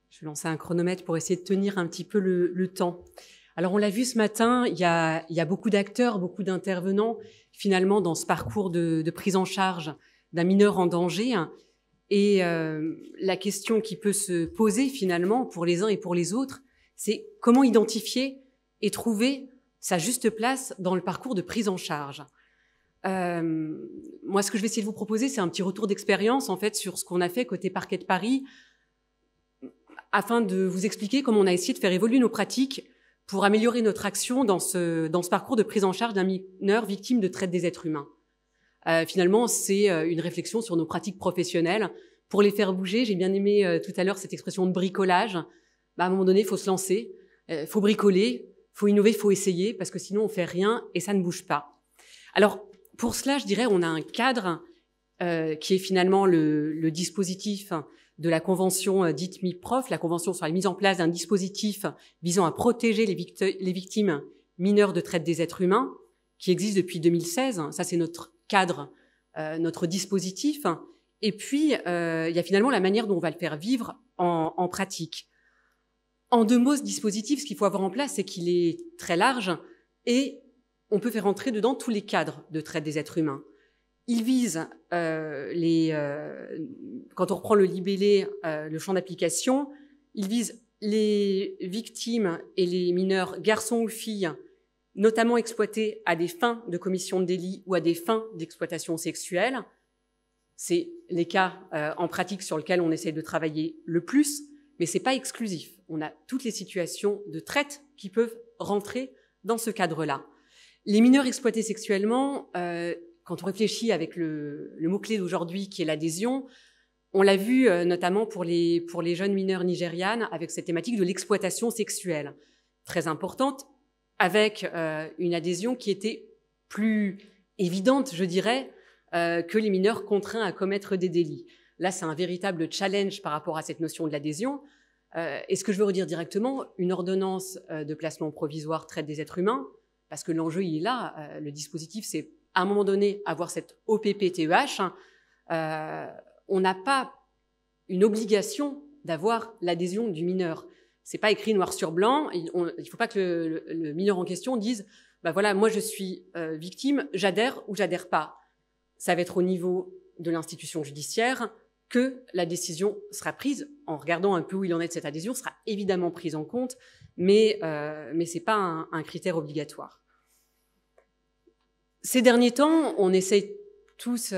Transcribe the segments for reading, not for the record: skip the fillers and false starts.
Je vais lancer un chronomètre pour essayer de tenir un petit peu le temps. Alors, on l'a vu ce matin, il y a beaucoup d'acteurs, beaucoup d'intervenants, finalement, dans ce parcours de prise en charge d'un mineur en danger. Et la question qui peut se poser, finalement, pour les uns et pour les autres, c'est comment identifier et trouver sa juste place dans le parcours de prise en charge. Moi, ce que je vais essayer de vous proposer, c'est un petit retour d'expérience, en fait, sur ce qu'on a fait côté Parquet de Paris, afin de vous expliquer comment on a essayé de faire évoluer nos pratiques pour améliorer notre action dans ce parcours de prise en charge d'un mineur victime de traite des êtres humains. Finalement, c'est une réflexion sur nos pratiques professionnelles pour les faire bouger. J'ai bien aimé tout à l'heure cette expression de bricolage. À un moment donné, il faut se lancer, faut bricoler, faut innover, faut essayer, parce que sinon on fait rien et ça ne bouge pas. Alors, pour cela, je dirais, on a un cadre qui est finalement le dispositif de la convention dite MIPROF, la convention sur la mise en place d'un dispositif visant à protéger les victimes mineures de traite des êtres humains, qui existe depuis 2016. Ça, c'est notre cadre, notre dispositif. Et puis, il y a finalement la manière dont on va le faire vivre en pratique. En 2 mots, ce dispositif, ce qu'il faut avoir en place, c'est qu'il est très large et on peut faire entrer dedans tous les cadres de traite des êtres humains. Il vise quand on reprend le libellé, le champ d'application, il vise les victimes et les mineurs, garçons ou filles, notamment exploités à des fins de commission de délit ou à des fins d'exploitation sexuelle. C'est les cas en pratique sur lesquels on essaie de travailler le plus, mais c'est pas exclusif. On a toutes les situations de traite qui peuvent rentrer dans ce cadre-là. Les mineurs exploités sexuellement, quand on réfléchit avec le mot-clé d'aujourd'hui qui est l'adhésion, on l'a vu notamment pour les jeunes mineurs nigérianes avec cette thématique de l'exploitation sexuelle, très importante, avec une adhésion qui était plus évidente, je dirais, que les mineurs contraints à commettre des délits. Là, c'est un véritable challenge par rapport à cette notion de l'adhésion. Et ce que je veux redire directement, une ordonnance de placement provisoire traite des êtres humains, parce que l'enjeu, il est là, le dispositif, c'est à un moment donné avoir cette OPPTEH, on n'a pas une obligation d'avoir l'adhésion du mineur. C'est pas écrit noir sur blanc. Il faut pas que le mineur en question dise voilà, moi je suis victime, j'adhère ou j'adhère pas. Ça va être au niveau de l'institution judiciaire que la décision sera prise. En regardant un peu où il en est de cette adhésion, sera évidemment prise en compte, mais c'est pas un critère obligatoire. Ces derniers temps, on essaie tous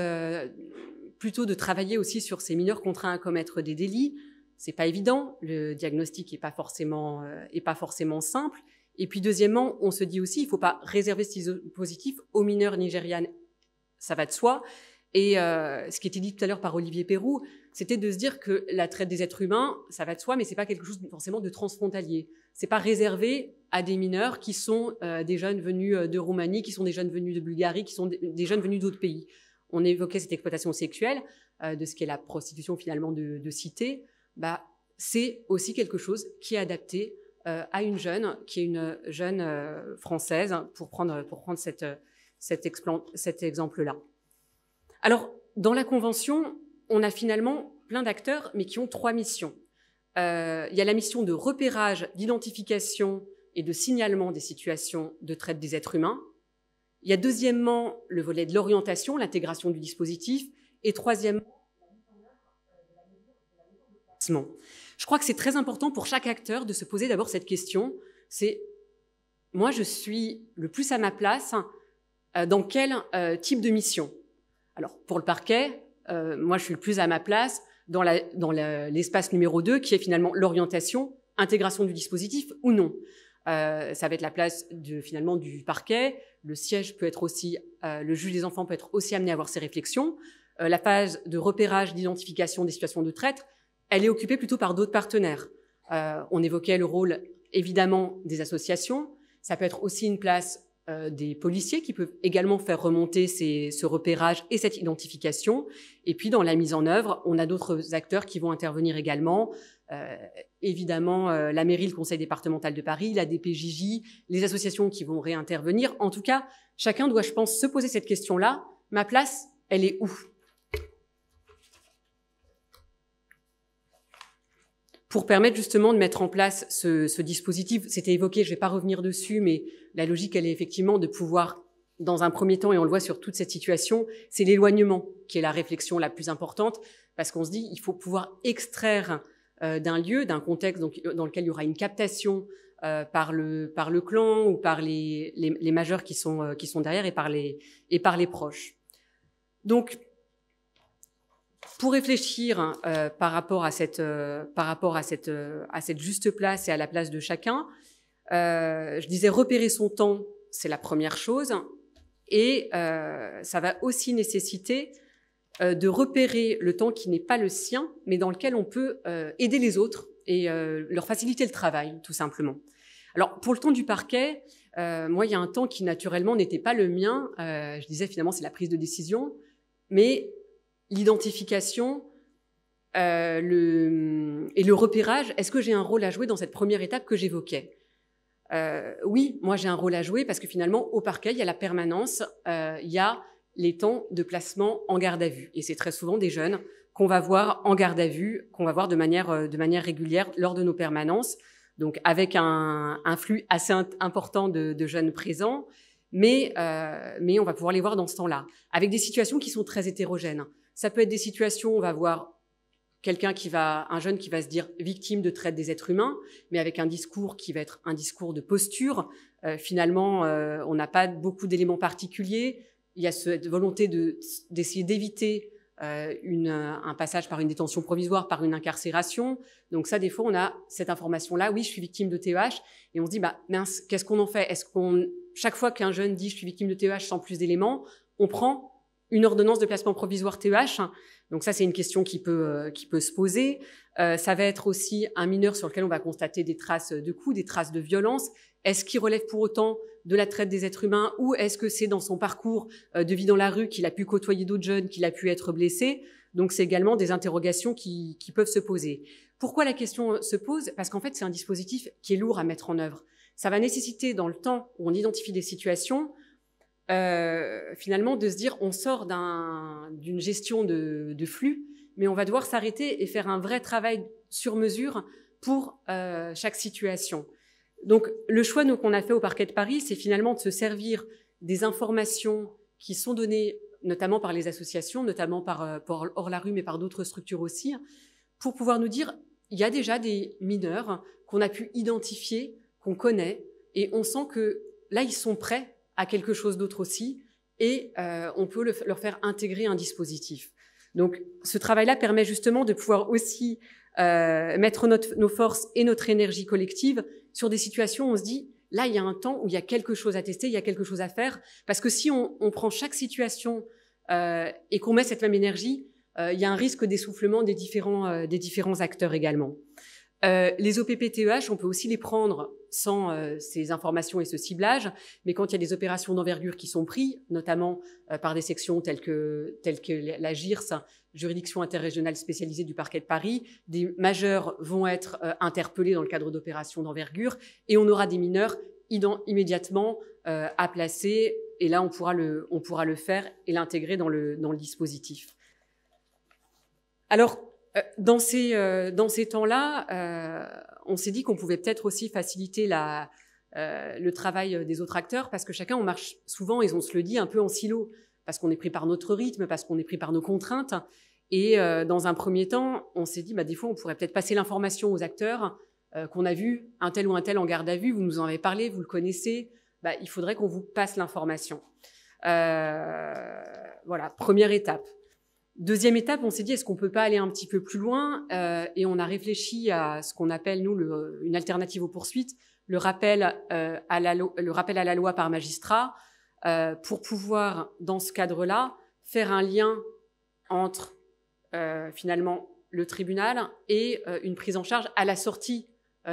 plutôt de travailler aussi sur ces mineurs contraints à commettre des délits. C'est pas évident, le diagnostic est pas forcément simple. Et puis deuxièmement, on se dit aussi, il faut pas réserver ce dispositif aux mineurs nigérianes, ça va de soi. Et ce qui était dit tout à l'heure par Olivier Perroux, c'était de se dire que la traite des êtres humains, ça va de soi, mais c'est pas quelque chose forcément de transfrontalier. C'est pas réservé à des mineurs qui sont des jeunes venus de Roumanie, qui sont des jeunes venus de Bulgarie, qui sont des jeunes venus d'autres pays. On évoquait cette exploitation sexuelle, de ce qu'est la prostitution finalement de cité. C'est aussi quelque chose qui est adapté à une jeune, qui est une jeune française, pour prendre cet exemple-là. Alors, dans la Convention, on a finalement plein d'acteurs, mais qui ont 3 missions. Il y a la mission de repérage, d'identification et de signalement des situations de traite des êtres humains. Il y a deuxièmement le volet de l'orientation, l'intégration du dispositif. Et troisièmement, je crois que c'est très important pour chaque acteur de se poser d'abord cette question. C'est, moi, je suis le plus à ma place dans quel type de mission ? Alors, pour le parquet, moi, je suis le plus à ma place dans l'espace numéro 2, qui est finalement l'orientation, intégration du dispositif ou non. Ça va être la place finalement du parquet. Le siège peut être aussi, le juge des enfants peut être aussi amené à avoir ses réflexions. La phase de repérage, d'identification des situations de traite, elle est occupée plutôt par d'autres partenaires. On évoquait le rôle, évidemment, des associations. Ça peut être aussi une place des policiers qui peuvent également faire remonter ce repérage et cette identification. Et puis, dans la mise en œuvre, on a d'autres acteurs qui vont intervenir également. Évidemment, la mairie, le conseil départemental de Paris, la DPJJ, les associations qui vont réintervenir. En tout cas, chacun doit, je pense, se poser cette question-là. Ma place, elle est où ? pour permettre justement de mettre en place ce dispositif. C'était évoqué, je ne vais pas revenir dessus, mais la logique, elle est effectivement de pouvoir, dans un premier temps, et on le voit sur toute cette situation, c'est l'éloignement qui est la réflexion la plus importante, parce qu'on se dit, il faut pouvoir extraire d'un lieu, d'un contexte donc, dans lequel il y aura une captation par le clan ou par les majeurs qui sont derrière et par les proches. Donc, pour réfléchir par rapport à cette juste place et à la place de chacun, je disais repérer son temps, c'est la première chose, et ça va aussi nécessiter de repérer le temps qui n'est pas le sien, mais dans lequel on peut aider les autres et leur faciliter le travail, tout simplement. Alors, pour le temps du parquet, moi, il y a un temps qui, naturellement, n'était pas le mien. Je disais, finalement, c'est la prise de décision, mais l'identification et le repérage, est-ce que j'ai un rôle à jouer dans cette première étape que j'évoquais ? Oui, moi, j'ai un rôle à jouer parce que, finalement, au parquet, il y a la permanence, il y a les temps de placement en garde à vue. Et c'est très souvent des jeunes qu'on va voir en garde à vue, qu'on va voir de manière régulière lors de nos permanences, donc avec un flux assez important de jeunes présents, mais on va pouvoir les voir dans ce temps-là, avec des situations qui sont très hétérogènes. Ça peut être des situations où on va voir un jeune qui va se dire victime de traite des êtres humains, mais avec un discours qui va être un discours de posture. Finalement, on n'a pas beaucoup d'éléments particuliers. Il y a cette volonté d'essayer d'éviter un passage par une détention provisoire, par une incarcération. Donc ça, des fois, on a cette information-là. Oui, je suis victime de TEH. Et on se dit, mince, qu'est-ce qu'on en fait ? Chaque fois qu'un jeune dit je suis victime de TEH sans plus d'éléments, on prend une ordonnance de placement provisoire TEH. Donc ça, c'est une question qui peut se poser. Ça va être aussi un mineur sur lequel on va constater des traces de coups, des traces de violence. Est-ce qu'il relève pour autant de la traite des êtres humains ou est-ce que c'est dans son parcours de vie dans la rue qu'il a pu côtoyer d'autres jeunes, qu'il a pu être blessé ? Donc c'est également des interrogations qui peuvent se poser. Pourquoi la question se pose ? Parce qu'en fait, c'est un dispositif qui est lourd à mettre en œuvre. Ça va nécessiter, dans le temps où on identifie des situations, finalement de se dire on sort d'une gestion de flux, mais on va devoir s'arrêter et faire un vrai travail sur mesure pour chaque situation. Donc le choix qu'on a fait au parquet de Paris, c'est finalement de se servir des informations qui sont données notamment par les associations, notamment par Hors la Rue, mais par d'autres structures aussi, pour pouvoir nous dire il y a déjà des mineurs qu'on a pu identifier, qu'on connaît, et on sent que là, ils sont prêts à quelque chose d'autre aussi, et on peut leur faire intégrer un dispositif. Donc, ce travail-là permet justement de pouvoir aussi mettre nos forces et notre énergie collective sur des situations où on se dit, là, il y a un temps où il y a quelque chose à tester, il y a quelque chose à faire, parce que si on prend chaque situation et qu'on met cette même énergie, il y a un risque d'essoufflement des différents acteurs également. Les OPP-TEH, on peut aussi les prendre sans ces informations et ce ciblage, mais quand il y a des opérations d'envergure qui sont prises, notamment par des sections telles que la JIRS, Juridiction interrégionale spécialisée du parquet de Paris, des majeurs vont être interpellés dans le cadre d'opérations d'envergure et on aura des mineurs immédiatement à placer, et là on pourra le faire et l'intégrer dans le dispositif. Alors, dans ces temps-là, on s'est dit qu'on pouvait peut-être aussi faciliter le travail des autres acteurs, parce que chacun, on marche souvent, et on se le dit, un peu en silo, parce qu'on est pris par notre rythme, parce qu'on est pris par nos contraintes. Et dans un premier temps, on s'est dit, des fois, on pourrait peut-être passer l'information aux acteurs qu'on a vu un tel ou un tel en garde à vue, vous nous en avez parlé, vous le connaissez, il faudrait qu'on vous passe l'information. Voilà, première étape. Deuxième étape, on s'est dit, est-ce qu'on peut pas aller un petit peu plus loin, et on a réfléchi à ce qu'on appelle, nous, une alternative aux poursuites, le rappel à la loi par magistrat, pour pouvoir, dans ce cadre-là, faire un lien entre, finalement, le tribunal et une prise en charge à la sortie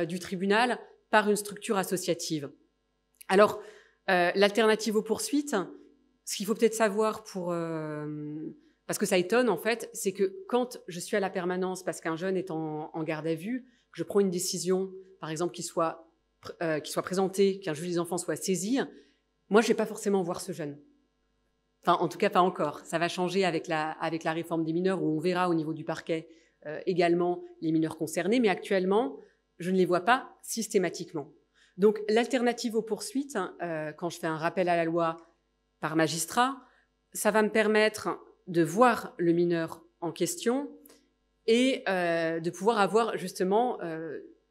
du tribunal par une structure associative. Alors, l'alternative aux poursuites, ce qu'il faut peut-être savoir parce que ça étonne, en fait, c'est que quand je suis à la permanence parce qu'un jeune est en garde à vue, que je prends une décision, par exemple, qui soit présentée, qu'un juge des enfants soit saisi, moi, je ne vais pas forcément voir ce jeune. Enfin, en tout cas, pas encore. Ça va changer avec la réforme des mineurs, où on verra au niveau du parquet également les mineurs concernés, mais actuellement, je ne les vois pas systématiquement. Donc, l'alternative aux poursuites, quand je fais un rappel à la loi par magistrat, ça va me permettre de voir le mineur en question et de pouvoir avoir justement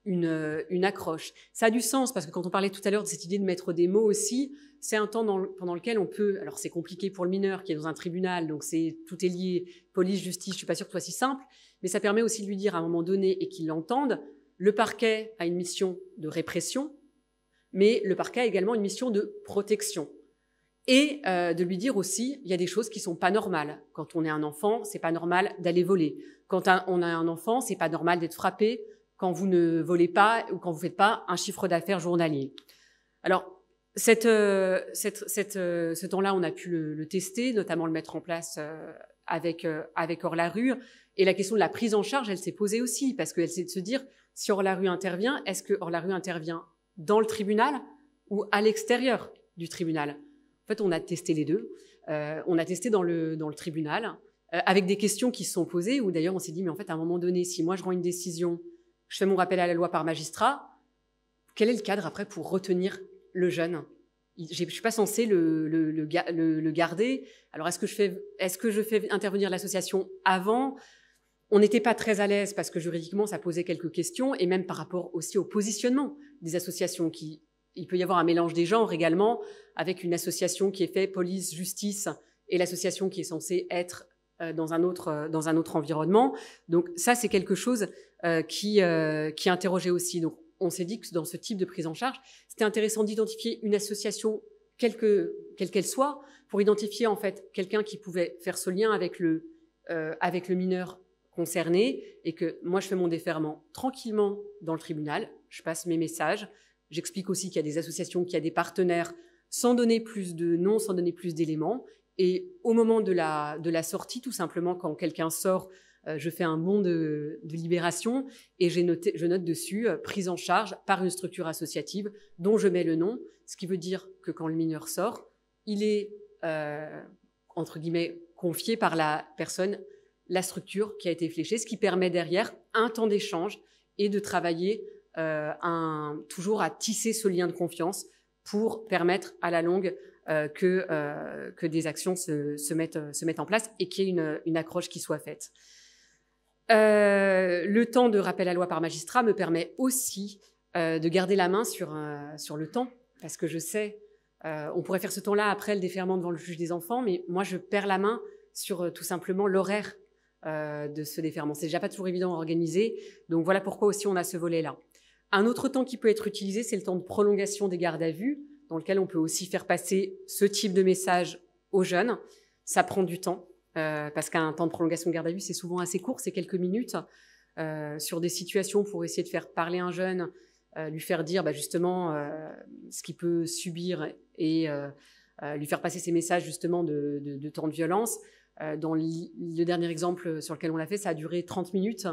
une accroche. Ça a du sens parce que quand on parlait tout à l'heure de cette idée de mettre des mots aussi, c'est un temps pendant lequel on peut... Alors, c'est compliqué pour le mineur qui est dans un tribunal, donc tout est lié, police, justice, je ne suis pas sûre que ce soit si simple, mais ça permet aussi de lui dire à un moment donné et qu'il l'entende, le parquet a une mission de répression, mais le parquet a également une mission de protection. Et de lui dire aussi, il y a des choses qui ne sont pas normales. Quand on est un enfant, ce n'est pas normal d'aller voler. Quand on a un enfant, ce n'est pas normal d'être frappé quand vous ne volez pas ou quand vous ne faites pas un chiffre d'affaires journalier. Alors, ce temps-là, on a pu le tester, notamment le mettre en place avec Hors-la-Rue. Et la question de la prise en charge, elle s'est posée aussi, parce qu'elle s'est de se dire, si Hors-la-Rue intervient, est-ce que Hors-la-Rue intervient dans le tribunal ou à l'extérieur du tribunal? En fait, on a testé les deux. On a testé dans le tribunal, avec des questions qui se sont posées, où d'ailleurs on s'est dit, mais en fait, à un moment donné, si moi je rends une décision, je fais mon rappel à la loi par magistrat, quel est le cadre après pour retenir le jeune? Je ne suis pas censée le garder. Alors, est-ce que je fais intervenir l'association avant? On n'était pas très à l'aise parce que juridiquement, ça posait quelques questions, et même par rapport aussi au positionnement des associations. Il peut y avoir un mélange des genres également, avec une association qui est faite police-justice et l'association qui est censée être dans un autre environnement. Donc ça, c'est quelque chose qui interrogeait aussi. Donc, on s'est dit que dans ce type de prise en charge, c'était intéressant d'identifier une association, quelle qu'elle soit, pour identifier en fait quelqu'un qui pouvait faire ce lien avec le mineur concerné, et que moi je fais mon déferment tranquillement dans le tribunal, je passe mes messages, j'explique aussi qu'il y a des associations, qu'il y a des partenaires, sans donner plus de noms, sans donner plus d'éléments, et au moment de la sortie, tout simplement, quand quelqu'un sort, je fais un bond de libération et je note dessus prise en charge par une structure associative dont je mets le nom, ce qui veut dire que quand le mineur sort, il est, entre guillemets, confié par la personne, la structure qui a été fléchée, ce qui permet derrière un temps d'échange et de travailler toujours à tisser ce lien de confiance pour permettre à la longue que des actions se mettent en place et qu'il y ait une accroche qui soit faite. Le temps de rappel à loi par magistrat me permet aussi de garder la main sur le temps, parce que je sais, on pourrait faire ce temps-là après le déferment devant le juge des enfants, mais moi je perds la main sur tout simplement l'horaire de ce déferment. C'est déjà pas toujours évident à organiser, donc voilà pourquoi aussi on a ce volet-là. Un autre temps qui peut être utilisé, c'est le temps de prolongation des gardes à vue, dans lequel on peut aussi faire passer ce type de message aux jeunes. Ça prend du temps. Parce qu'un temps de prolongation de garde à vue, c'est souvent assez court, c'est quelques minutes, sur des situations pour essayer de faire parler un jeune, lui faire dire justement ce qu'il peut subir et lui faire passer ces messages justement de temps de violence. Dans le dernier exemple sur lequel on l'a fait, ça a duré 30 minutes,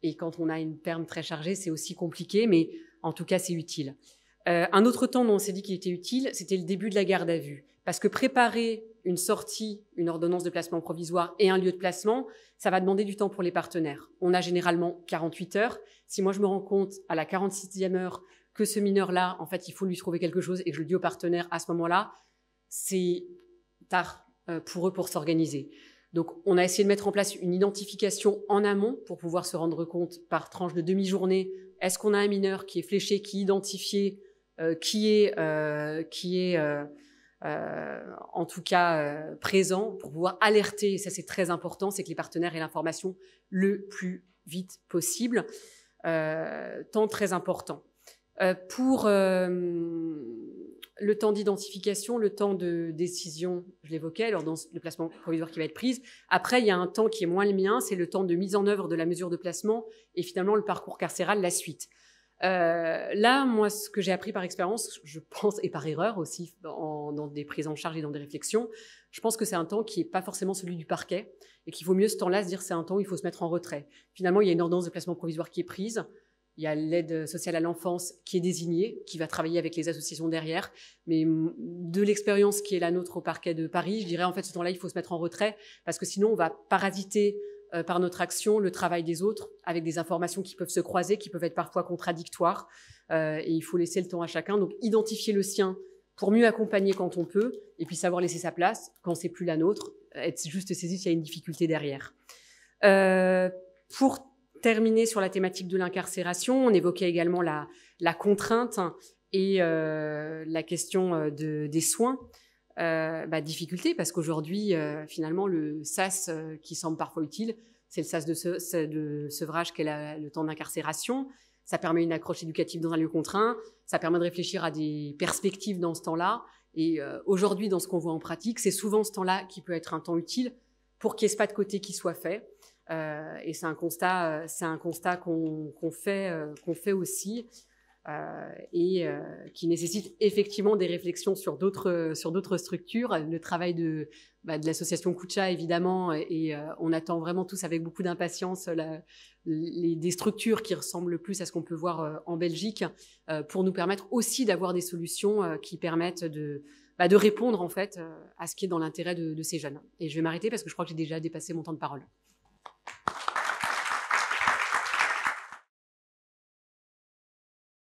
et quand on a une perme très chargée, c'est aussi compliqué, mais en tout cas, c'est utile. Un autre temps dont on s'est dit qu'il était utile, c'était le début de la garde à vue. Parce que préparer une sortie, une ordonnance de placement provisoire et un lieu de placement, ça va demander du temps pour les partenaires. On a généralement 48 heures. Si moi je me rends compte à la 46e heure que ce mineur-là, en fait, il faut lui trouver quelque chose et que je le dis au partenaire à ce moment-là, c'est tard pour eux pour s'organiser. Donc, on a essayé de mettre en place une identification en amont pour pouvoir se rendre compte par tranche de demi-journée, est-ce qu'on a un mineur qui est fléché, qui est identifié, qui est en tout cas présent, pour pouvoir alerter, et ça c'est très important, c'est que les partenaires aient l'information le plus vite possible. Temps très important. Pour le temps d'identification, le temps de décision, je l'évoquais, alors dans le placement provisoire qui va être prise. Après, il y a un temps qui est moins le mien, c'est le temps de mise en œuvre de la mesure de placement et finalement le parcours carcéral, la suite. Là, moi, ce que j'ai appris par expérience, je pense, et par erreur aussi, dans des prises en charge et dans des réflexions, je pense que c'est un temps qui n'est pas forcément celui du parquet et qu'il vaut mieux ce temps-là se dire c'est un temps où il faut se mettre en retrait. Finalement, il y a une ordonnance de placement provisoire qui est prise, il y a l'aide sociale à l'enfance qui est désignée, qui va travailler avec les associations derrière, mais de l'expérience qui est la nôtre au parquet de Paris, je dirais en fait ce temps-là, il faut se mettre en retrait parce que sinon on va parasiter par notre action le travail des autres, avec des informations qui peuvent se croiser, qui peuvent être parfois contradictoires. Et il faut laisser le temps à chacun. Donc, identifier le sien pour mieux accompagner quand on peut, et puis savoir laisser sa place quand c'est plus la nôtre, être juste saisi s'il y a une difficulté derrière. Pour terminer sur la thématique de l'incarcération, on évoquait également la contrainte et la question des soins. Difficulté parce qu'aujourd'hui, finalement, le SAS qui semble parfois utile, c'est le SAS de sevrage qu'est le temps d'incarcération. Ça permet une accroche éducative dans un lieu contraint, ça permet de réfléchir à des perspectives dans ce temps-là. Et aujourd'hui, dans ce qu'on voit en pratique, c'est souvent ce temps-là qui peut être un temps utile pour qu'il n'y ait pas de côté qui soit fait. Et c'est un constat qu'on fait aussi. Qui nécessite effectivement des réflexions sur d'autres structures. Le travail de l'association Koucha, évidemment, et on attend vraiment tous avec beaucoup d'impatience des structures qui ressemblent le plus à ce qu'on peut voir en Belgique, pour nous permettre aussi d'avoir des solutions qui permettent de répondre en fait à ce qui est dans l'intérêt de ces jeunes. Et je vais m'arrêter parce que je crois que j'ai déjà dépassé mon temps de parole.